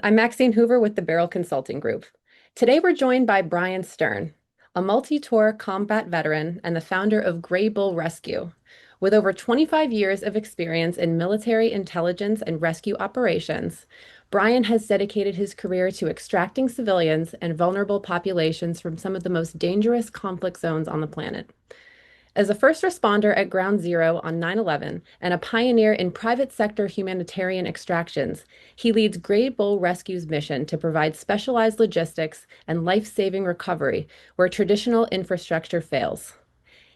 I'm Maxine Hoover with the BERYL Consulting Group. Today we're joined by Bryan Stern, a multi-tour combat veteran and the founder of Grey Bull Rescue. With over 25 years of experience in military intelligence and rescue operations, Bryan has dedicated his career to extracting civilians and vulnerable populations from some of the most dangerous conflict zones on the planet. As a first responder at Ground Zero on 9/11 and a pioneer in private sector humanitarian extractions, he leads Grey Bull Rescue's mission to provide specialized logistics and life-saving recovery where traditional infrastructure fails.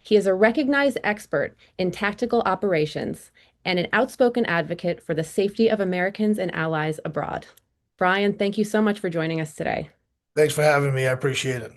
He is a recognized expert in tactical operations and an outspoken advocate for the safety of Americans and allies abroad. Bryan, thank you so much for joining us today. Thanks for having me. I appreciate it.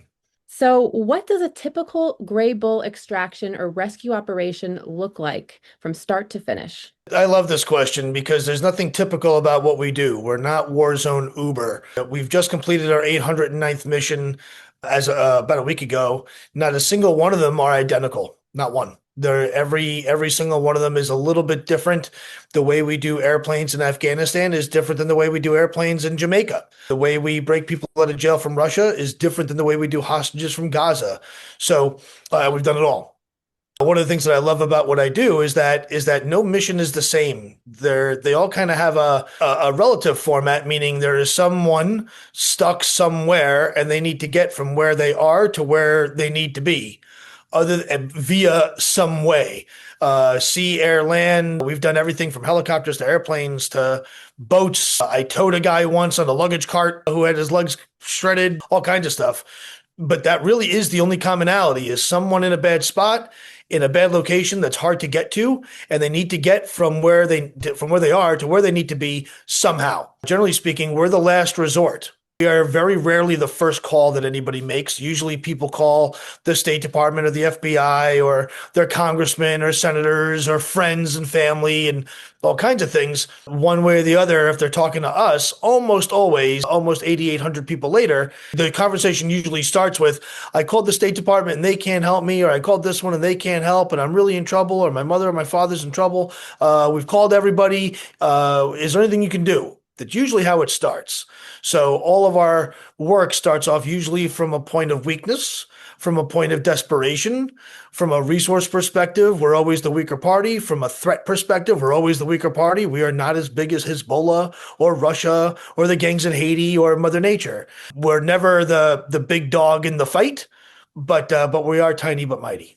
So, what does a typical Grey Bull extraction or rescue operation look like from start to finish? I love this question because there's nothing typical about what we do. We're not Warzone Uber. We've just completed our 809th mission as about a week ago. Not a single one of them are identical. Not one. They're every single one of them is a little bit different. The way we do airplanes in Afghanistan is different than the way we do airplanes in Jamaica. The way we break people out of jail from Russia is different than the way we do hostages from Gaza. So we've done it all. One of the things that I love about what I do is that no mission is the same. They all kind of have a relative format, meaning there is someone stuck somewhere and they need to get from where they are to where they need to be, via some way. Sea, air, land. We've done everything from helicopters to airplanes to boats. I towed a guy once on a luggage cart who had his legs shredded, all kinds of stuff. But that really is the only commonality, is someone in a bad spot, in a bad location that's hard to get to, and they need to get from where they are to where they need to be somehow. Generally speaking, we're the last resort. We are very rarely the first call that anybody makes. Usually people call the State Department or the FBI or their congressmen or senators or friends and family and all kinds of things. One way or the other, if they're talking to us, almost always, almost 8,800 people later, the conversation usually starts with, I called the State Department and they can't help me, or I called this one and they can't help, and I'm really in trouble, or my mother or my father's in trouble. We've called everybody. Is there anything you can do? That's usually how it starts. So all of our work starts off usually from a point of weakness, from a point of desperation. From a resource perspective, we're always the weaker party. From a threat perspective, we're always the weaker party. We are not as big as Hezbollah or Russia or the gangs in Haiti or Mother Nature. We're never the big dog in the fight, but we are tiny but mighty.